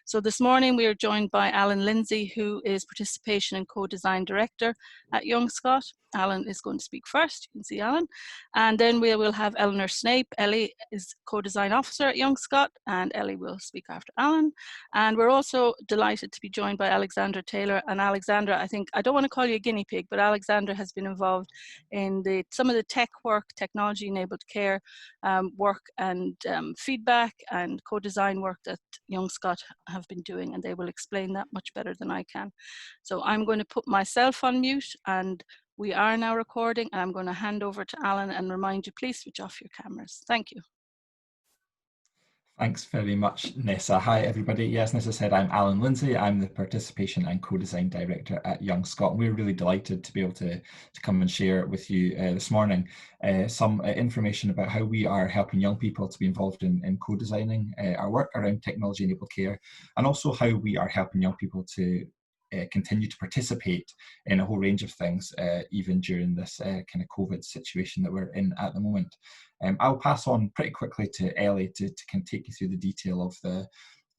So this morning we are joined by Alan Lindsay, who is Participation and Co-Design Director at YoungScot. Alan is going to speak first, you can see Alan. And then we will have Eleanor Snape. Ellie is Co-Design Officer at YoungScot, and Ellie will speak after Alan. And we're also delighted to be joined by Alexandra Taylor. And Alexandra, I don't want to call you a guinea pig, but Alexandra has been involved in some of the tech work, technology-enabled care work and feedback and co-design work that YoungScot have been doing, and they will explain that much better than I can. So I'm going to put myself on mute, and we are now recording, and I'm going to hand over to Alan and remind you, please switch off your cameras. Thank you. Thanks very much, Nessa. Hi, everybody. Yes, Nessa said I'm Alan Lindsay. I'm the Participation and Co-Design Director at YoungScot. We're really delighted to be able to come and share with you this morning some information about how we are helping young people to be involved in co-designing our work around technology-enabled care, and also how we are helping young people to continue to participate in a whole range of things, even during this kind of COVID situation that we're in at the moment. I'll pass on pretty quickly to Ellie to kind of take you through the detail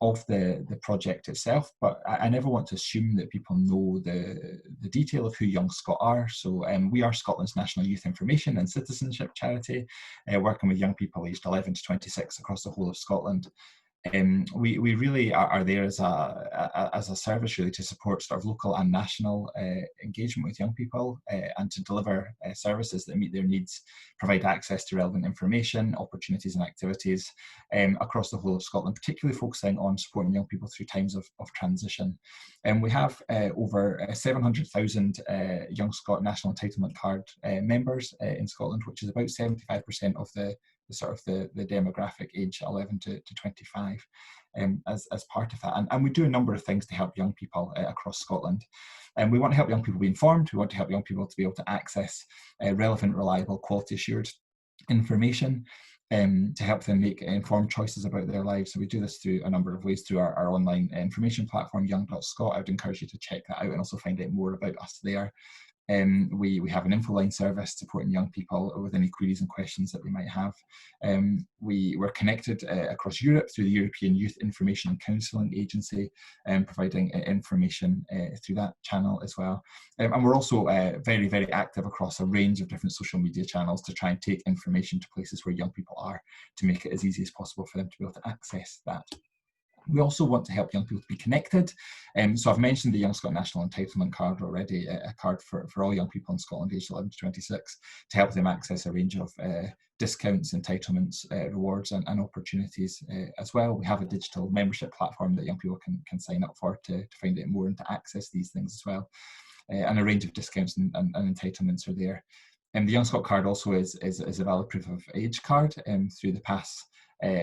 of the project itself, but I never want to assume that people know the detail of who YoungScot are. So we are Scotland's national youth information and citizenship charity, working with young people aged 11 to 26 across the whole of Scotland. We really are there as a service really to support sort of local and national engagement with young people and to deliver services that meet their needs, provide access to relevant information, opportunities and activities across the whole of Scotland, particularly focusing on supporting young people through times of transition. We have over 700,000 YoungScot National Entitlement Card members in Scotland, which is about 75% of the demographic age 11 to 25 as part of that. And we do a number of things to help young people across Scotland. And we want to help young people be informed. We want to help young people to be able to access relevant, reliable, quality assured information to help them make informed choices about their lives. So we do this through a number of ways through our online information platform, young.scot. I would encourage you to check that out and also find out more about us there. We have an info line service supporting young people with any queries and questions that they might have. We're connected across Europe through the European Youth Information and Counselling Agency, providing information through that channel as well. And we're also very, very active across a range of different social media channels to try and take information to places where young people are, to make it as easy as possible for them to be able to access that. We also want to help young people to be connected. So I've mentioned the YoungScot National Entitlement Card already, a card for all young people in Scotland aged 11 to 26, to help them access a range of discounts, entitlements, rewards and opportunities as well. We have a digital membership platform that young people can sign up for to find out more and to access these things as well. And a range of discounts and entitlements are there. The YoungScot card also is a valid proof of age card through the Pass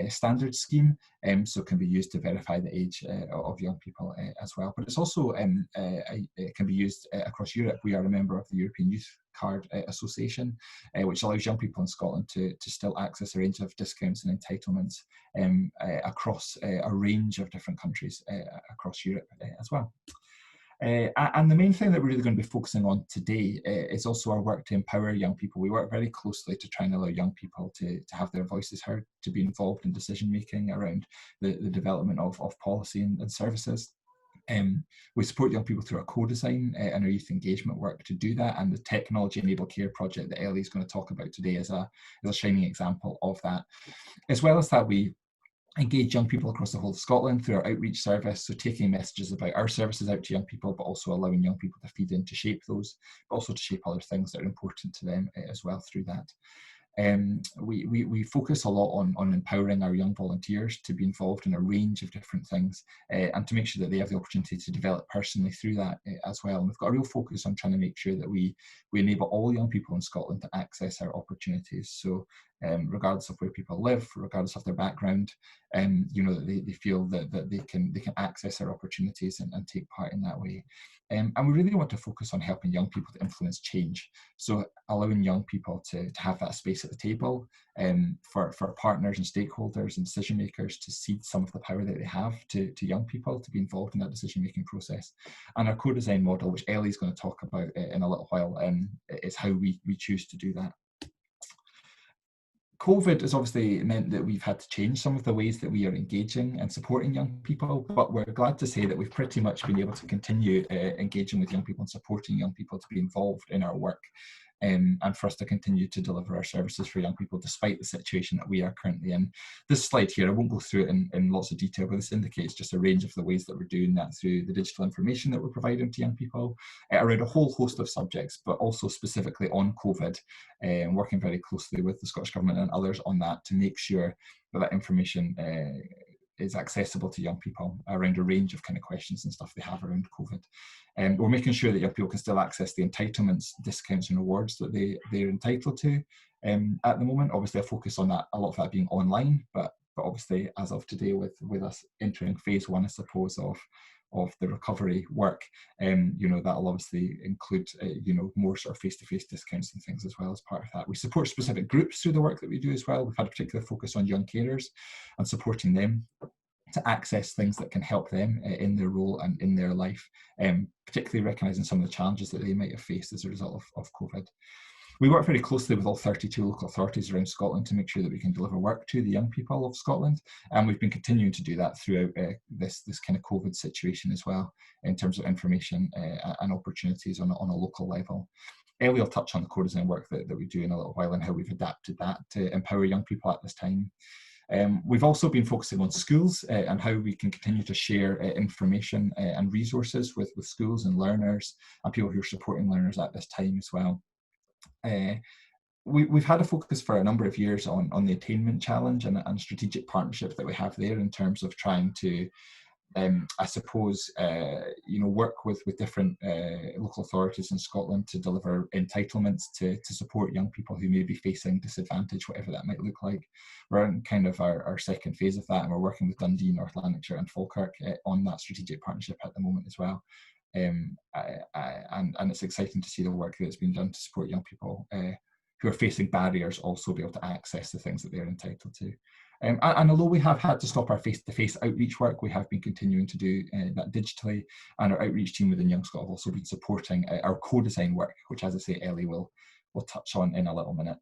standard scheme, so it can be used to verify the age of young people as well. But it's also it can be used across Europe. We are a member of the European Youth Card Association, which allows young people in Scotland to still access a range of discounts and entitlements across a range of different countries across Europe as well. And the main thing that we're really going to be focusing on today is also our work to empower young people. We work very closely to try and allow young people to have their voices heard, to be involved in decision making around the development of policy and services. We support young people through our co-design and our youth engagement work to do that, and the Technology Enabled Care project that Ellie is going to talk about today is a shining example of that. As well as that, we engage young people across the whole of Scotland through our outreach service, so taking messages about our services out to young people, but also allowing young people to feed in to shape those, but also to shape other things that are important to them as well through that. We focus a lot on empowering our young volunteers to be involved in a range of different things and to make sure that they have the opportunity to develop personally through that as well. And we've got a real focus on trying to make sure that we enable all young people in Scotland to access our opportunities. So regardless of where people live, regardless of their background, they feel that they can access our opportunities and take part in that way. And we really want to focus on helping young people to influence change. So allowing young people to have that space at the table for partners and stakeholders and decision makers to cede some of the power that they have to young people to be involved in that decision making process. And our co-design model, which Ellie's going to talk about in a little while, is how we choose to do that. COVID has obviously meant that we've had to change some of the ways that we are engaging and supporting young people, but we're glad to say that we've pretty much been able to continue engaging with young people and supporting young people to be involved in our work. And for us to continue to deliver our services for young people despite the situation that we are currently in. This slide here, I won't go through it in lots of detail, but this indicates just a range of the ways that we're doing that through the digital information that we're providing to young people around a whole host of subjects, but also specifically on COVID, working very closely with the Scottish Government and others on that to make sure that that information is accessible to young people around a range of kind of questions and stuff they have around COVID. We're making sure that young people can still access the entitlements, discounts and rewards that they're entitled to at the moment. Obviously a focus on that, a lot of that being online, but obviously as of today with us entering phase 1, I suppose, of the recovery work, that'll obviously include, more sort of face-to-face discounts and things as well as part of that. We support specific groups through the work that we do as well. We've had a particular focus on young carers and supporting them to access things that can help them in their role and in their life, particularly recognising some of the challenges that they might have faced as a result of COVID. We work very closely with all 32 local authorities around Scotland to make sure that we can deliver work to the young people of Scotland, and we've been continuing to do that throughout this kind of COVID situation as well, in terms of information and opportunities on a local level. Ellie will touch on the co-design work that we do in a little while and how we've adapted that to empower young people at this time. We've also been focusing on schools and how we can continue to share information and resources with schools and learners and people who are supporting learners at this time as well. We've had a focus for a number of years on the attainment challenge and strategic partnerships that we have there in terms of trying to, I suppose, work with different local authorities in Scotland to deliver entitlements to support young people who may be facing disadvantage, whatever that might look like. We're in kind of our second phase of that, and we're working with Dundee, North Lanarkshire and Falkirk on that strategic partnership at the moment as well. And it's exciting to see the work that's been done to support young people who are facing barriers also be able to access the things that they're entitled to. And although we have had to stop our face-to-face outreach work, we have been continuing to do that digitally, and our outreach team within YoungScot have also been supporting our co-design work, which, as I say, Ellie will touch on in a little minute.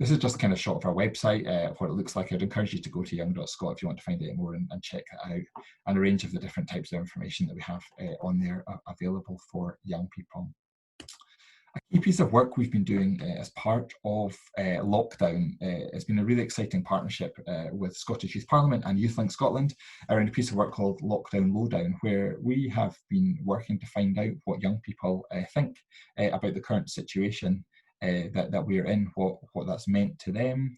This is just kind of a shot of our website, what it looks like. I'd encourage you to go to young.scot if you want to find out more and check that out, and a range of the different types of information that we have on there available for young people. A key piece of work we've been doing as part of lockdown has been a really exciting partnership with Scottish Youth Parliament and YouthLink Scotland around a piece of work called Lockdown Lowdown, where we have been working to find out what young people think about the current situation that we're in, what that's meant to them,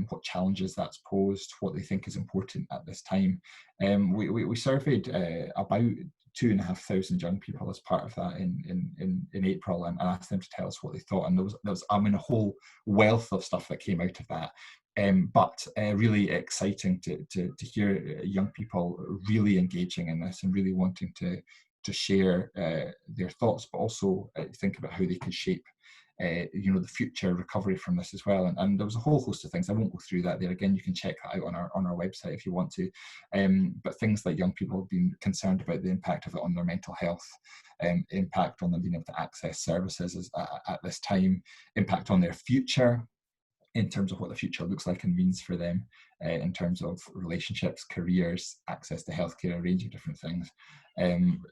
what challenges that's posed, what they think is important at this time. We surveyed about 2,500 young people as part of that in April, and asked them to tell us what they thought, and there was a whole wealth of stuff that came out of that. But really exciting to hear young people really engaging in this and really wanting to share their thoughts, but also think about how they could shape the future recovery from this as well. And there was a whole host of things. I won't go through that there again. You can check that out on our website if you want to. But things like young people have been concerned about the impact of it on their mental health, impact on them being able to access services at this time, impact on their future, in terms of what the future looks like and means for them, in terms of relationships, careers, access to healthcare, a range of different things.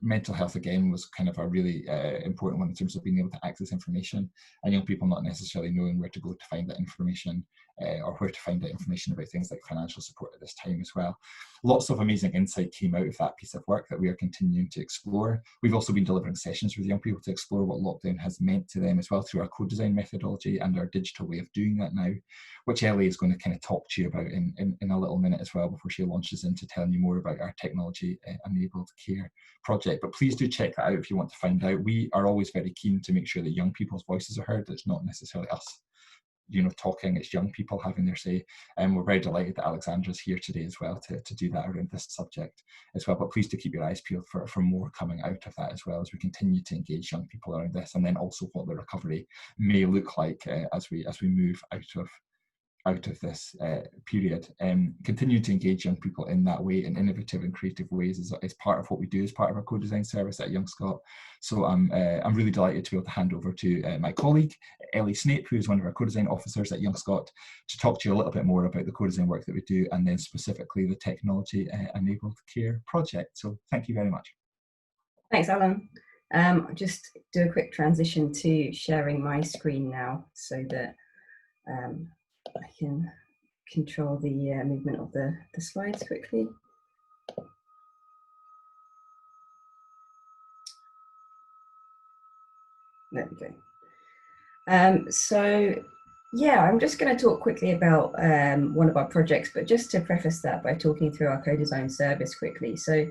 Mental health, again, was kind of a really important one in terms of being able to access information, and young people not necessarily knowing where to go to find that information, or where to find that information about things like financial support at this time as well. Lots of amazing insight came out of that piece of work that we are continuing to explore. We've also been delivering sessions with young people to explore what lockdown has meant to them as well through our co-design methodology and our digital way of doing that now, which Ellie is going to kind of talk to you about in a little minute as well, before she launches into telling you more about our technology enabled care project. But please do check that out if you want to find out. We are always very keen to make sure that young people's voices are heard. It's not necessarily us talking, it's young people having their say, and we're very delighted that Alexandra's here today as well to do that around this subject as well. But please do keep your eyes peeled for more coming out of that as well, as we continue to engage young people around this, and then also what the recovery may look like as we move out out of this period. Continue to engage young people in that way, in innovative and creative ways, is part of what we do as part of our co-design service at YoungScot. So I'm really delighted to be able to hand over to my colleague, Ellie Snape, who is one of our co-design officers at YoungScot, to talk to you a little bit more about the co-design work that we do, and then specifically the technology enabled care project. So thank you very much. Thanks, Alan. I'll just do a quick transition to sharing my screen now so that I can control the movement of the slides quickly. There we go. So yeah, I'm just going to talk quickly about one of our projects, but just to preface that by talking through our co-design service quickly. So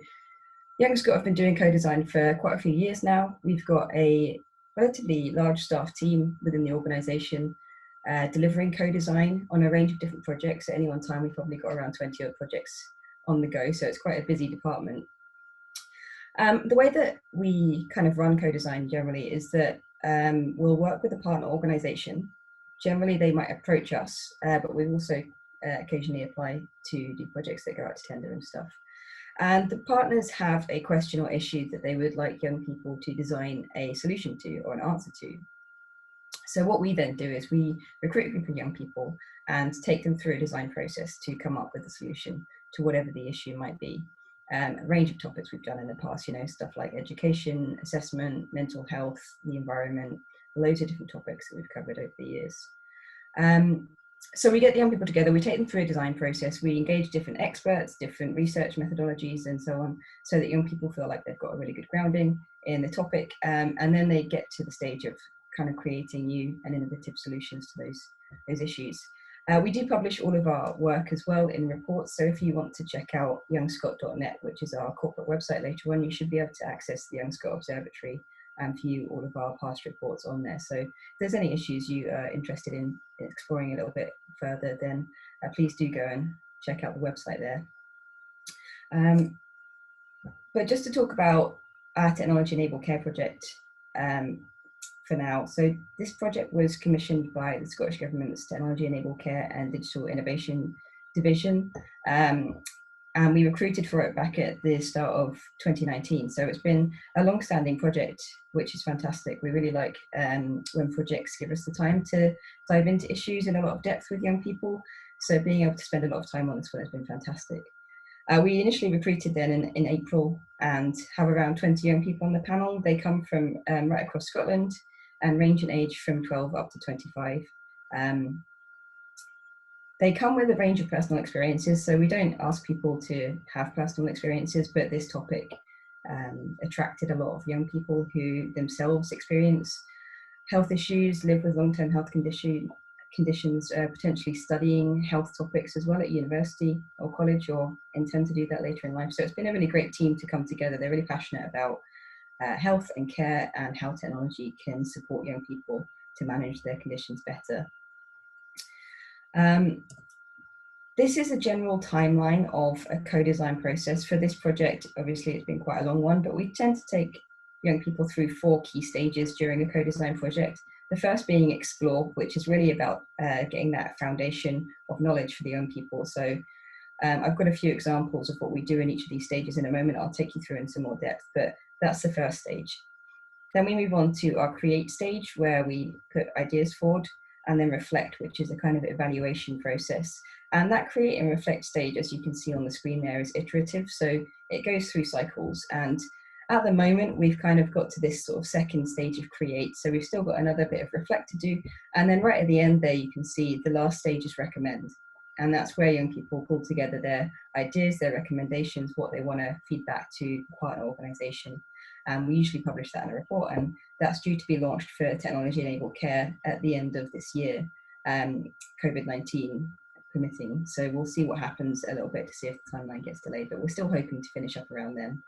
YoungScot have been doing co-design for quite a few years now. We've got a relatively large staff team within the organisation delivering co-design on a range of different projects. At any one time, we've probably got around 20 odd projects on the go, so it's quite a busy department. The way that we kind of run co-design generally is that we'll work with a partner organisation. Generally, they might approach us, but we also occasionally apply to do projects that go out to tender and stuff. And the partners have a question or issue that they would like young people to design a solution to or an answer to. So what we then do is we recruit a group of young people and take them through a design process to come up with a solution to whatever the issue might be. A range of topics we've done in the past, you know, stuff like education, assessment, mental health, the environment, loads of different topics that we've covered over the years. So we get the young people together, we take them through a design process, we engage different experts, different research methodologies and so on, so that young people feel like they've got a really good grounding in the topic, and then they get to the stage of kind of creating new and innovative solutions to those issues. We do publish all of our work as well in reports, so if you want to check out youngscot.net, which is our corporate website later on, you should be able to access the YoungScot Observatory and view all of our past reports on there. So if there's any issues you are interested in exploring a little bit further, then please do go and check out the website there. But just to talk about our technology-enabled care project for now. So this project was commissioned by the Scottish Government's Technology-Enabled Care and Digital Innovation Division. And we recruited for it back at the start of 2019. So it's been a long-standing project, which is fantastic. We really like when projects give us the time to dive into issues in a lot of depth with young people. So being able to spend a lot of time on this one has been fantastic. We initially recruited then in April and have around 20 young people on the panel. They come from right across Scotland and range in age from 12 up to 25. They come with a range of personal experiences, so we don't ask people to have personal experiences, but this topic attracted a lot of young people who themselves experience health issues, live with long-term health conditions, potentially studying health topics as well at university or college, or intend to do that later in life. So it's been a really great team to come together. They're really passionate about health and care and how technology can support young people to manage their conditions better. This is a general timeline of a co-design process for this project. Obviously, it's been quite a long one, but we tend to take young people through 4 key stages during a co-design project. The first being explore, which is really about getting that foundation of knowledge for the young people. So I've got a few examples of what we do in each of these stages in a moment. I'll take you through in some more depth, but that's the first stage. Then we move on to our create stage, where we put ideas forward, and then reflect, which is a kind of evaluation process. And that create and reflect stage, as you can see on the screen there, is iterative. So it goes through cycles. And at the moment, we've kind of got to this sort of second stage of create. So we've still got another bit of reflect to do. And then right at the end there, you can see the last stage is recommend. And that's where young people pull together their ideas, their recommendations, what they want to feed back to the partner organisation. And we usually publish that in a report, and that's due to be launched for technology-enabled care at the end of this year, COVID-19 permitting. So we'll see what happens a little bit to see if the timeline gets delayed, but we're still hoping to finish up around then.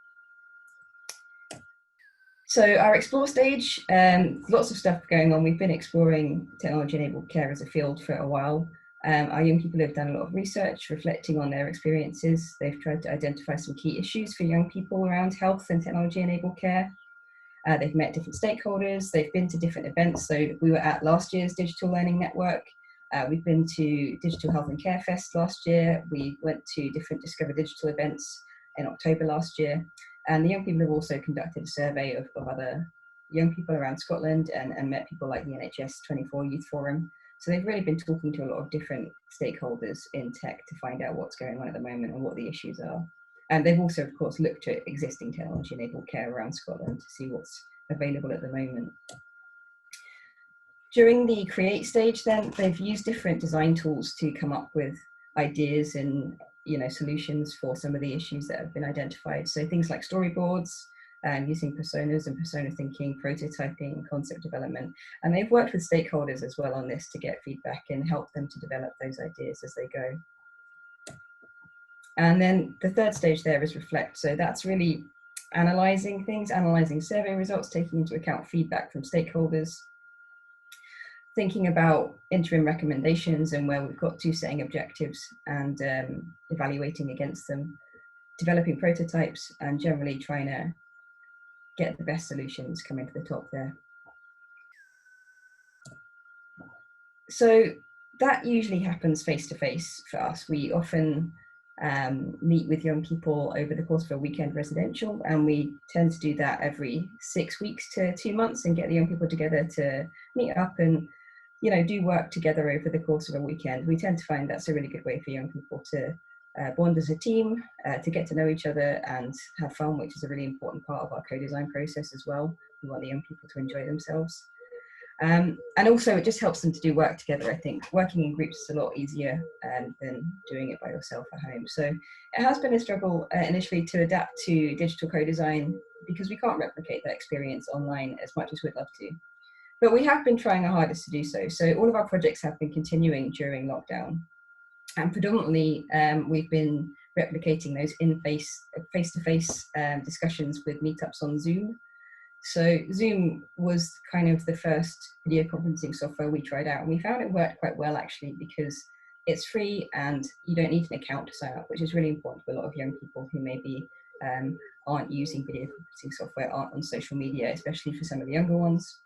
So our explore stage, lots of stuff going on. We've been exploring technology-enabled care as a field for a while. Our young people have done a lot of research, reflecting on their experiences. They've tried to identify some key issues for young people around health and technology-enabled care. They've met different stakeholders. They've been to different events. So we were at last year's Digital Learning Network. We've been to Digital Health and Care Fest last year. We went to different Discover Digital events in October last year. And the young people have also conducted a survey of other young people around Scotland and met people like the NHS 24 Youth Forum. So they've really been talking to a lot of different stakeholders in tech to find out what's going on at the moment and what the issues are. And they've also, of course, looked at existing technology-enabled care around Scotland to see what's available at the moment. During the create stage, then, they've used different design tools to come up with ideas and solutions for some of the issues that have been identified. So things like storyboards, using personas and persona thinking, prototyping, concept development. And they've worked with stakeholders as well on this to get feedback and help them to develop those ideas as they go. And then the third stage there is reflect. So that's really analyzing things, analyzing survey results, taking into account feedback from stakeholders, thinking about interim recommendations and where we've got to, setting objectives and evaluating against them, developing prototypes, and generally trying to get the best solutions coming to the top there. So that usually happens face-to-face for us. We often meet with young people over the course of a weekend residential, and we tend to do that every 6 weeks to 2 months and get the young people together to meet up and do work together over the course of a weekend. We tend to find that's a really good way for young people to bond as a team, to get to know each other and have fun, which is a really important part of our co-design process as well. We want the young people to enjoy themselves. And also it just helps them to do work together. I think working in groups is a lot easier than doing it by yourself at home. So it has been a struggle initially to adapt to digital co-design because we can't replicate that experience online as much as we'd love to. But we have been trying our hardest to do so. So all of our projects have been continuing during lockdown. And predominantly, we've been replicating those face-to-face discussions with meetups on Zoom. So Zoom was kind of the first video conferencing software we tried out. And we found it worked quite well, actually, because it's free and you don't need an account to sign up, which is really important for a lot of young people who maybe aren't using video conferencing software, aren't on social media, especially for some of the younger ones.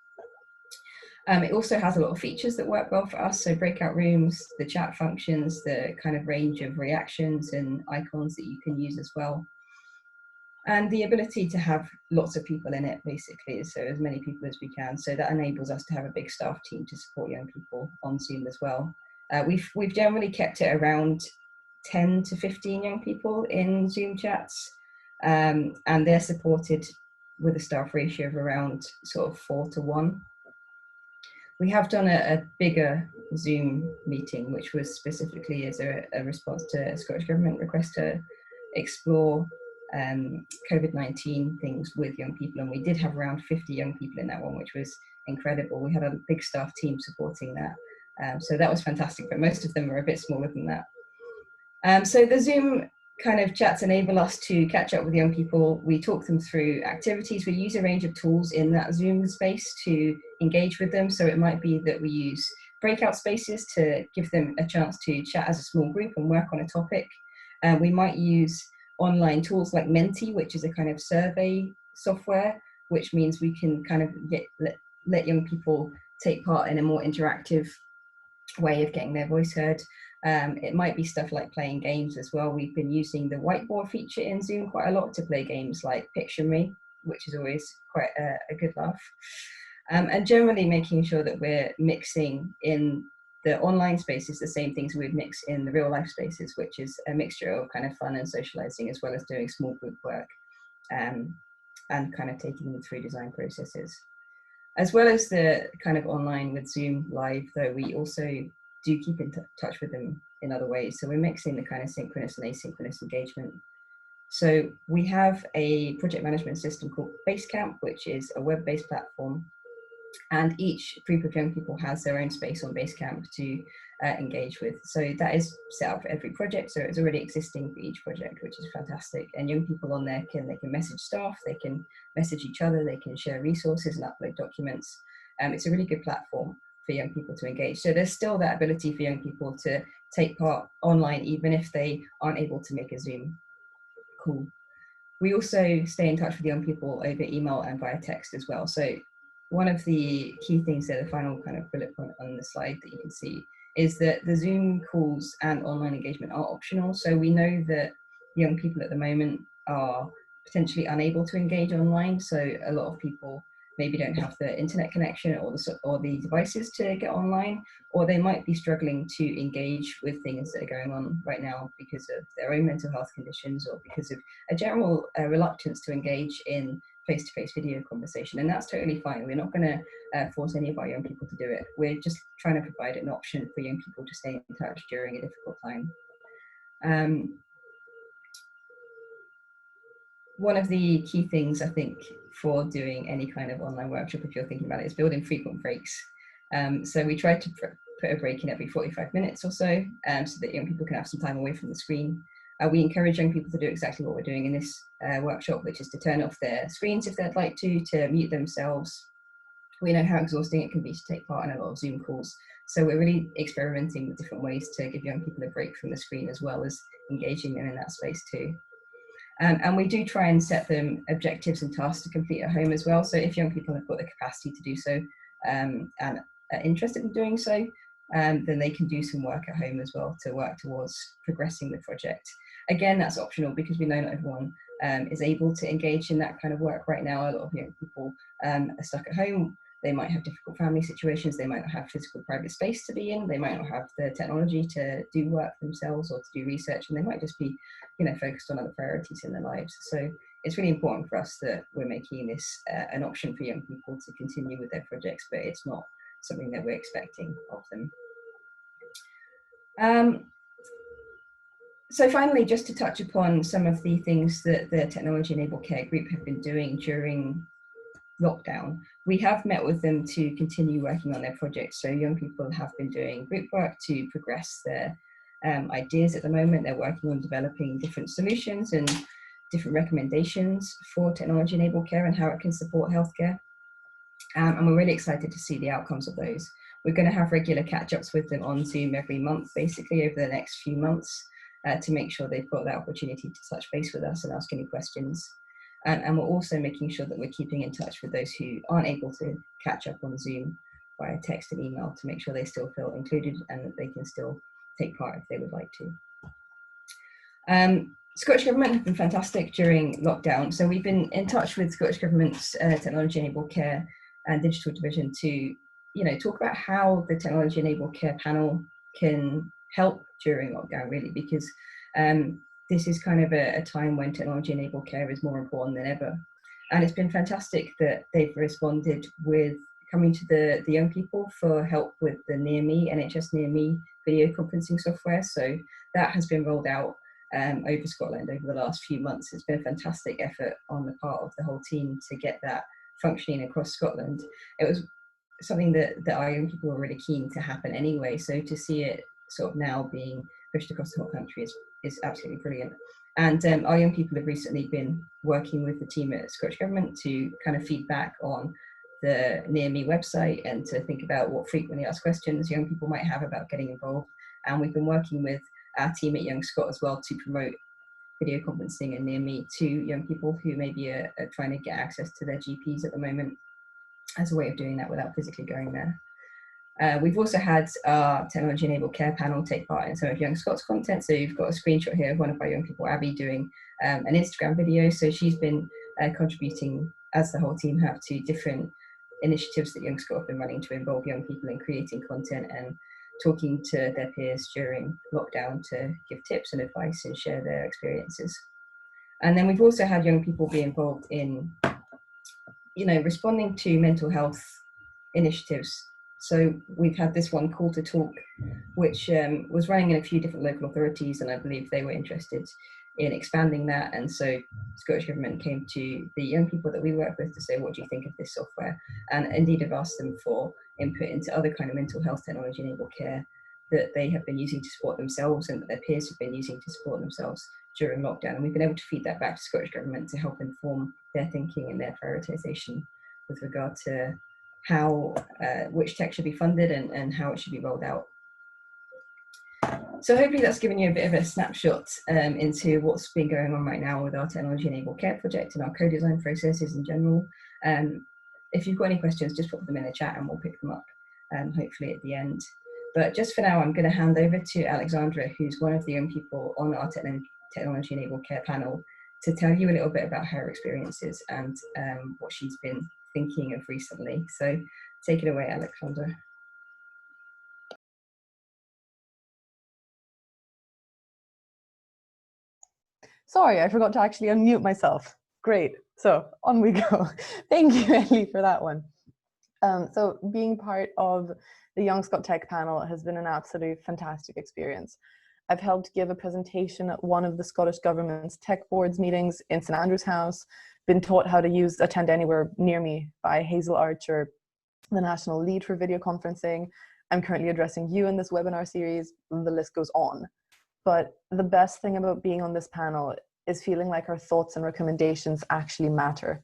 It also has a lot of features that work well for us. So breakout rooms, the chat functions, the kind of range of reactions and icons that you can use as well. And the ability to have lots of people in it, basically, so as many people as we can. So that enables us to have a big staff team to support young people on Zoom as well. We've generally kept it around 10 to 15 young people in Zoom chats, and they're supported with a staff ratio of around sort of 4 to 1. We have done a bigger Zoom meeting, which was specifically as a response to a Scottish Government request to explore COVID-19 things with young people. And we did have around 50 young people in that one, which was incredible. We had a big staff team supporting that. So that was fantastic, but most of them are a bit smaller than that. So the Zoom kind of chats enable us to catch up with young people. We talk them through activities. We use a range of tools in that Zoom space to engage with them. So it might be that we use breakout spaces to give them a chance to chat as a small group and work on a topic. We might use online tools like Menti, which is a kind of survey software, which means we can kind of let young people take part in a more interactive way of getting their voice heard. It might be stuff like playing games as well. We've been using the whiteboard feature in Zoom quite a lot to play games like Picture Me, which is always quite a good laugh. And generally making sure that we're mixing in the online spaces the same things we would mix in the real life spaces, which is a mixture of kind of fun and socializing as well as doing small group work and kind of taking them through design processes. As well as the kind of online with Zoom Live, though, we also do keep in touch with them in other ways. So we're mixing the kind of synchronous and asynchronous engagement. So we have a project management system called Basecamp, which is a web-based platform. And each group of young people has their own space on Basecamp to engage with. So that is set up for every project. So it's already existing for each project, which is fantastic. And young people on there can message staff, they can message each other, they can share resources and upload documents. It's a really good platform for young people to engage. So there's still that ability for young people to take part online, even if they aren't able to make a Zoom call. We also stay in touch with young people over email and via text as well. So one of the key things there, the final kind of bullet point on the slide that you can see, is that the Zoom calls and online engagement are optional. So we know that young people at the moment are potentially unable to engage online. So a lot of people maybe don't have the internet connection or the devices to get online, or they might be struggling to engage with things that are going on right now because of their own mental health conditions or because of a general reluctance to engage in face-to-face video conversation. And that's totally fine. We're not going to force any of our young people to do it. We're just trying to provide an option for young people to stay in touch during a difficult time. One of the key things I think for doing any kind of online workshop, if you're thinking about it, is building frequent breaks. So we try to put a break in every 45 minutes or so, so that young people can have some time away from the screen. We encourage young people to do exactly what we're doing in this workshop, which is to turn off their screens if they'd like to mute themselves. We know how exhausting it can be to take part in a lot of Zoom calls. So we're really experimenting with different ways to give young people a break from the screen, as well as engaging them in that space too. And we do try and set them objectives and tasks to complete at home as well. So if young people have got the capacity to do so and are interested in doing so, then they can do some work at home as well to work towards progressing the project. Again, that's optional because we know not everyone is able to engage in that kind of work right now. A lot of young people are stuck at home. They might have difficult family situations. They might not have physical private space to be in. They might not have the technology to do work themselves or to do research, and they might just be, focused on other priorities in their lives. So it's really important for us that we're making this an option for young people to continue with their projects, but it's not something that we're expecting of them. So finally, just to touch upon some of the things that the Technology Enabled Care Group have been doing during lockdown. We have met with them to continue working on their projects. So young people have been doing group work to progress their ideas at the moment. They're working on developing different solutions and different recommendations for technology enabled care and how it can support healthcare. And we're really excited to see the outcomes of those. We're going to have regular catch-ups with them on Zoom every month, basically over the next few months, to make sure they've got that opportunity to touch base with us and ask any questions. And we're also making sure that we're keeping in touch with those who aren't able to catch up on Zoom via text and email to make sure they still feel included and that they can still take part if they would like to. Scottish Government have been fantastic during lockdown. So we've been in touch with Scottish Government's Technology Enabled Care and Digital Division to talk about how the Technology Enabled Care panel can help during lockdown, really, because this is kind of a time when technology enabled care is more important than ever. And it's been fantastic that they've responded with coming to the young people for help with the Near Me, NHS Near Me video conferencing software. So that has been rolled out over Scotland over the last few months. It's been a fantastic effort on the part of the whole team to get that functioning across Scotland. It was something that our young people were really keen to happen anyway. So to see it sort of now being pushed across the whole country is absolutely brilliant. And our young people have recently been working with the team at Scottish Government to kind of feedback on the Near Me website and to think about what frequently asked questions young people might have about getting involved. And we've been working with our team at YoungScot as well to promote video conferencing and Near Me to young people who maybe are trying to get access to their GPs at the moment as a way of doing that without physically going there. We've also had our Technology Enabled Care panel take part in some of YoungScot's content. So you've got a screenshot here of one of our young people, Abby, doing an Instagram video. So she's been contributing, as the whole team have, to different initiatives that YoungScot have been running to involve young people in creating content and talking to their peers during lockdown to give tips and advice and share their experiences. And then we've also had young people be involved in, responding to mental health initiatives. So we've had this one, Call to Talk, which was running in a few different local authorities, and I believe they were interested in expanding that. And so Scottish Government came to the young people that we work with to say, what do you think of this software? And indeed have asked them for input into other kind of mental health technology enabled care that they have been using to support themselves and that their peers have been using to support themselves during lockdown. And we've been able to feed that back to Scottish Government to help inform their thinking and their prioritisation with regard to how which tech should be funded and how it should be rolled out. So hopefully that's given you a bit of a snapshot into what's been going on right now with our Technology Enabled Care project and our co-design processes in general. If you've got any questions, just put them in the chat and we'll pick them up hopefully at the end. But just for now, I'm going to hand over to Alexandra, who's one of the young people on our technology-enabled care panel, to tell you a little bit about her experiences and what she's been thinking of recently. So take it away, Alexandra. Sorry, I forgot to actually unmute myself. Great. So on we go. Thank you, Ellie, for that one. So being part of the YoungScot Tech panel has been an absolutely fantastic experience. I've helped give a presentation at one of the Scottish Government's tech boards meetings in St Andrew's House, been taught how to use Attend Anywhere near me by Hazel Archer, the national lead for video conferencing. I'm currently addressing you in this webinar series. The list goes on. But the best thing about being on this panel is feeling like our thoughts and recommendations actually matter.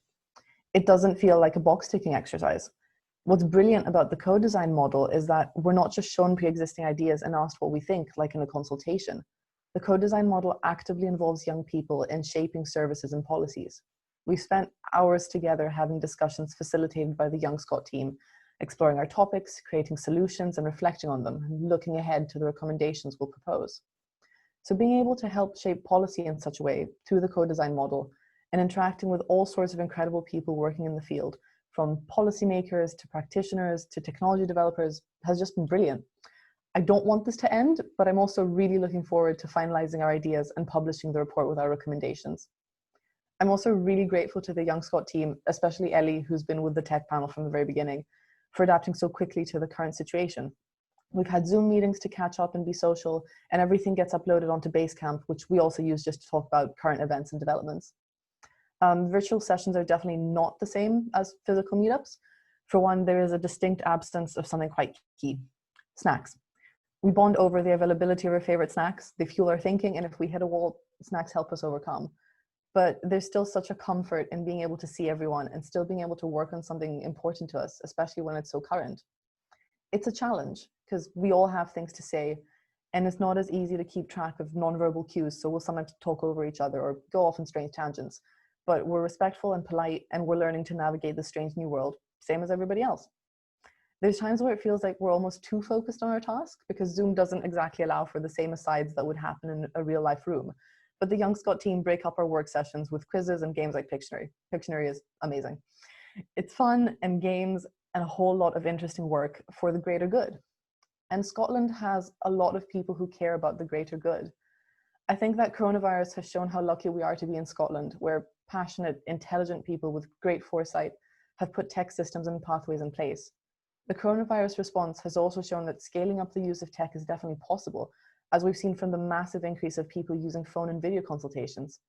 It doesn't feel like a box-ticking exercise. What's brilliant about the co-design model is that we're not just shown pre-existing ideas and asked what we think, like in a consultation. The co-design model actively involves young people in shaping services and policies. We've spent hours together having discussions facilitated by the YoungScot team, exploring our topics, creating solutions and reflecting on them, and looking ahead to the recommendations we'll propose. So being able to help shape policy in such a way through the co-design model and interacting with all sorts of incredible people working in the field, from policymakers to practitioners to technology developers, has just been brilliant. I don't want this to end, but I'm also really looking forward to finalizing our ideas and publishing the report with our recommendations. I'm also really grateful to the YoungScot team, especially Ellie, who's been with the tech panel from the very beginning, for adapting so quickly to the current situation. We've had Zoom meetings to catch up and be social, and everything gets uploaded onto Basecamp, which we also use just to talk about current events and developments. Virtual sessions are definitely not the same as physical meetups. For one, there is a distinct absence of something quite key: snacks. We bond over the availability of our favorite snacks. They fuel our thinking, and if we hit a wall, snacks help us overcome. But there's still such a comfort in being able to see everyone and still being able to work on something important to us, especially when it's so current. It's a challenge because we all have things to say, and it's not as easy to keep track of nonverbal cues, so we'll sometimes talk over each other or go off on strange tangents. But we're respectful and polite, and we're learning to navigate this strange new world, same as everybody else. There's times where it feels like we're almost too focused on our task because Zoom doesn't exactly allow for the same asides that would happen in a real life room. But the YoungScot team break up our work sessions with quizzes and games like Pictionary. Pictionary is amazing. It's fun and games and a whole lot of interesting work for the greater good. And Scotland has a lot of people who care about the greater good. I think that coronavirus has shown how lucky we are to be in Scotland, where passionate, intelligent people with great foresight have put tech systems and pathways in place. The coronavirus response has also shown that scaling up the use of tech is definitely possible, as we've seen from the massive increase of people using phone and video consultations.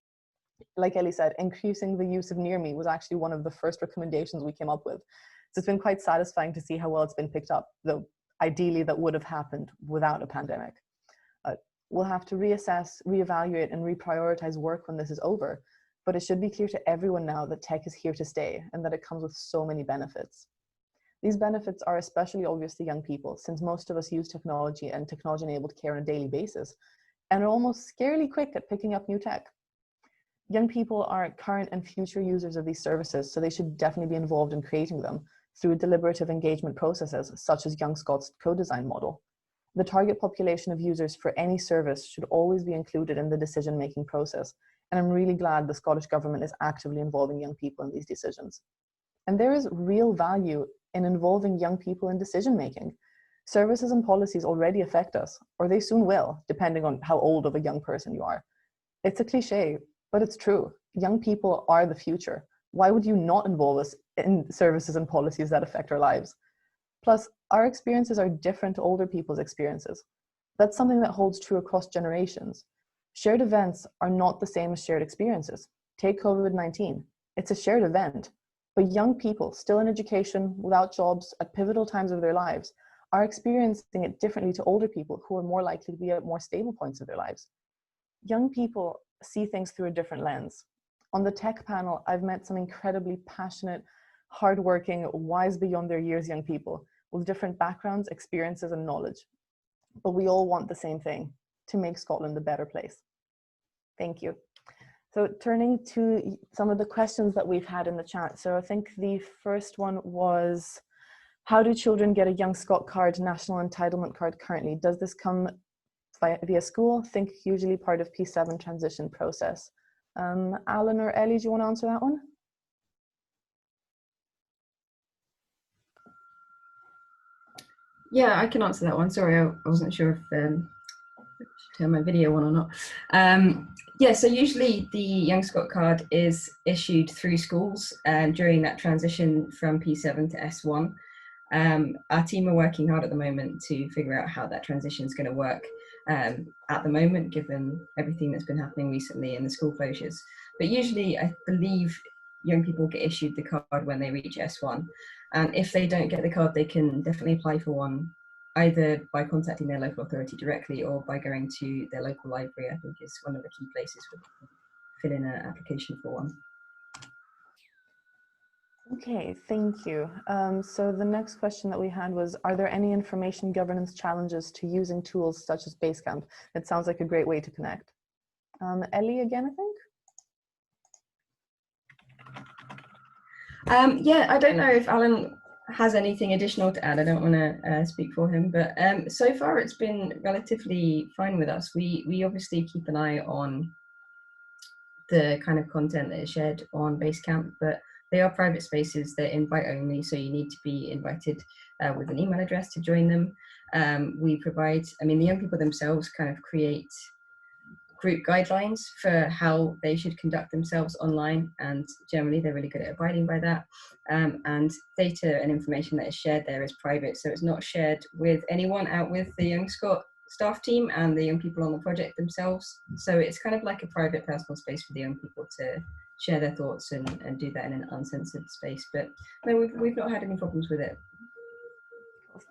Like Ellie said, increasing the use of Near Me was actually one of the first recommendations we came up with. So it's been quite satisfying to see how well it's been picked up, though ideally that would have happened without a pandemic. We'll have to reassess, reevaluate, and reprioritize work when this is over, but it should be clear to everyone now that tech is here to stay and that it comes with so many benefits. These benefits are especially obvious to young people, since most of us use technology and technology-enabled care on a daily basis, and are almost scarily quick at picking up new tech. Young people are current and future users of these services, so they should definitely be involved in creating them through deliberative engagement processes, such as YoungScot's co-design model. The target population of users for any service should always be included in the decision-making process, and I'm really glad the Scottish Government is actively involving young people in these decisions. And there is real value in involving young people in decision-making. Services and policies already affect us, or they soon will, depending on how old of a young person you are. It's a cliche, but it's true. Young people are the future. Why would you not involve us in services and policies that affect our lives? Plus, our experiences are different to older people's experiences. That's something that holds true across generations. Shared events are not the same as shared experiences. Take COVID-19. It's a shared event, but young people still in education, without jobs, at pivotal times of their lives, are experiencing it differently to older people who are more likely to be at more stable points of their lives. Young people see things through a different lens. On the tech panel, I've met some incredibly passionate, hardworking, wise beyond their years young people with different backgrounds, experiences, and knowledge. But we all want the same thing: to make Scotland a better place. Thank you. So turning to some of the questions that we've had in the chat. So I think the first one was, How do children get a YoungScot card, national entitlement card currently? Does this come via school? Think usually part of P7 transition process. Alan or Ellie, do you want to answer that one? Yeah, I can answer that one. Sorry, I wasn't sure if turn my video on or not. Yeah, so usually the YoungScot card is issued through schools during that transition from P7 to S1. Our team are working hard at the moment to figure out how that transition is going to work at the moment, given everything that's been happening recently in the school closures. But usually, I believe young people get issued the card when they reach S1. And if they don't get the card, they can definitely apply for one, either by contacting their local authority directly or by going to their local library. I think is one of the key places where they can fill in an application for one. Okay, thank you. So the next question that we had was, are there any information governance challenges to using tools such as Basecamp? It sounds like a great way to connect. Ellie again, I think? Yeah, I don't know if Alan has anything additional to add. I don't want to speak for him, but so far it's been relatively fine with us. We obviously keep an eye on the kind of content that is shared on Basecamp, but they are private spaces. They're invite only, so you need to be invited with an email address to join them. We provide, I mean, the young people themselves kind of create group guidelines for how they should conduct themselves online, and generally they're really good at abiding by that. And data and information that is shared there is private, so it's not shared with anyone out with the YoungScot staff team and the young people on the project themselves. So it's kind of like a private personal space for the young people to share their thoughts and do that in an uncensored space. But no, we've not had any problems with it.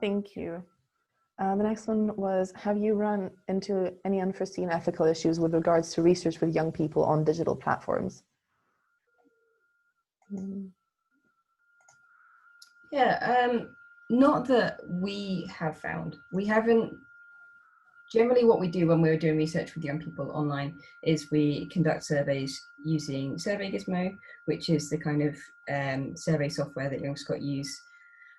Thank you. The next one was, have you run into any unforeseen ethical issues with regards to research with young people on digital platforms? Yeah, not that we have found. We haven't. Generally, what we do when we're doing research with young people online is we conduct surveys using Survey Gizmo, which is the kind of survey software that YoungScot use.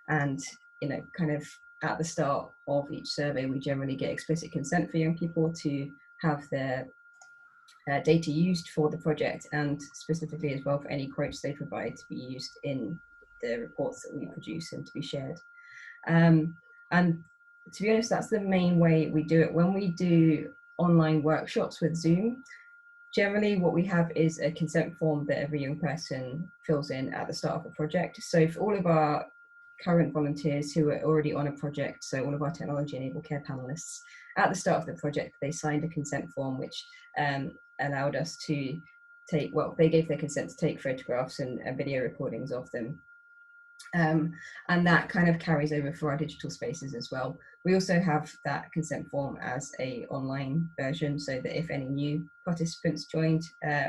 And, you know, kind of at the start of each survey, we generally get explicit consent for young people to have their data used for the project, and specifically as well for any quotes they provide to be used in the reports that we produce and to be shared. And to be honest, that's the main way we do it. When we do online workshops with Zoom, generally what we have is a consent form that every young person fills in at the start of a project. So for all of our current volunteers who are already on a project, so all of our technology enabled care panelists, at the start of the project, they signed a consent form which allowed us to take, well, they gave their consent to take photographs and video recordings of them. And that kind of carries over for our digital spaces as well. We also have that consent form as a online version, so that if any new participants joined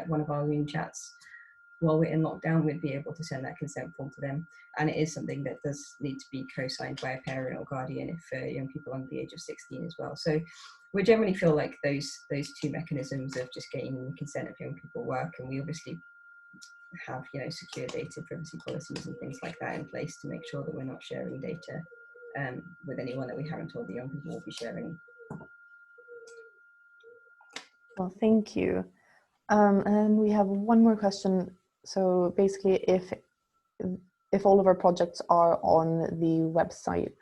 one of our Zoom chats while we're in lockdown, we'd be able to send that consent form to them. And it is something that does need to be co-signed by a parent or guardian if young people under the age of 16 as well. So we generally feel like those two mechanisms of just getting consent of young people work, and we obviously have, you know, secure data privacy policies and things like that in place to make sure that we're not sharing data with anyone that we haven't told the young people will be sharing. Well, thank you. And we have one more question. So basically, if all of our projects are on the website,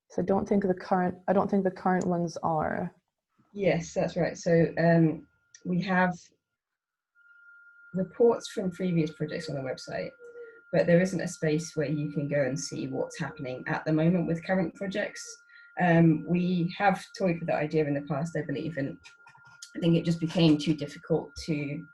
so I don't think the current ones are. Yes, that's right. So we have reports from previous projects on the website, but there isn't a space where you can go and see what's happening at the moment with current projects. We have toyed with that idea in the past, I believe, and I think it just became too difficult to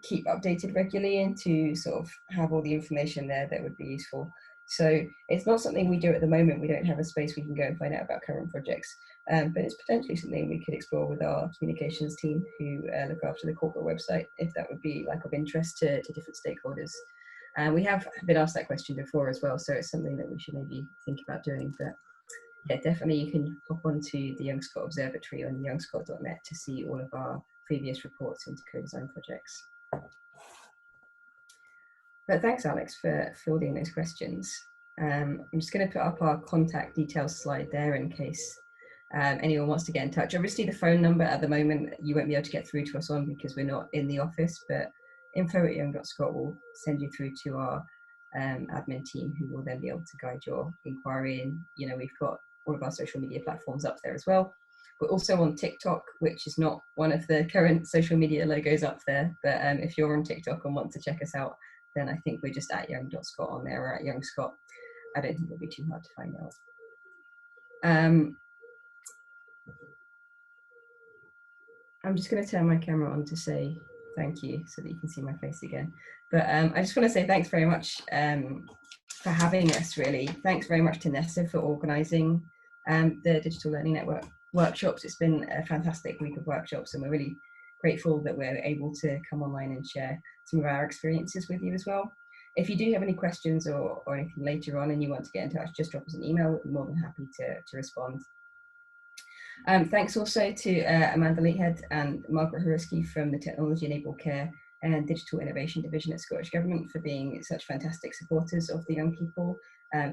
keep updated regularly and to sort of have all the information there that would be useful. So it's not something we do at the moment. We don't have a space we can go and find out about current projects, but it's potentially something we could explore with our communications team who look after the corporate website, if that would be like of interest to different stakeholders. We have been asked that question before as well, so it's something that we should maybe think about doing. But yeah, definitely you can hop onto the YoungScot Observatory on youngscot.net to see all of our previous reports into co-design projects. But thanks, Alex, for fielding those questions. I'm just going to put up our contact details slide there in case anyone wants to get in touch. Obviously, the phone number at the moment you won't be able to get through to us on because we're not in the office, but info@young.scot will send you through to our admin team, who will then be able to guide your inquiry. And you know, we've got all of our social media platforms up there as well. We're also on TikTok, which is not one of the current social media logos up there, but if you're on TikTok and want to check us out, then I think we're just @young.scot on there, or @youngscot. I don't think it'll be too hard to find out. I'm just going to turn my camera on to say thank you so that you can see my face again. But I just want to say thanks very much for having us, really. Thanks very much to Nessa for organising the Digital Learning Network workshops. It's been a fantastic week of workshops, and we're really grateful that we're able to come online and share some of our experiences with you as well. If you do have any questions or anything later on and you want to get in touch, just drop us an email. We're more than happy to respond. Thanks also to Amanda Leahead and Margaret Hurusky from the Technology Enabled Care and Digital Innovation Division at Scottish Government for being such fantastic supporters of the young people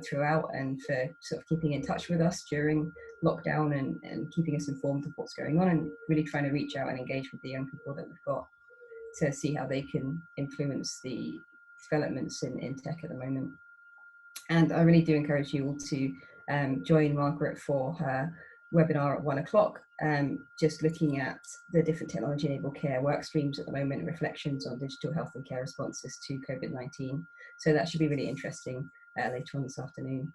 throughout, and for sort of keeping in touch with us during lockdown and keeping us informed of what's going on, and really trying to reach out and engage with the young people that we've got to see how they can influence the developments in tech at the moment. And I really do encourage you all to join Margaret for her webinar at 1 o'clock, just looking at the different technology enabled care work streams at the moment, reflections on digital health and care responses to COVID-19. So that should be really interesting later on this afternoon.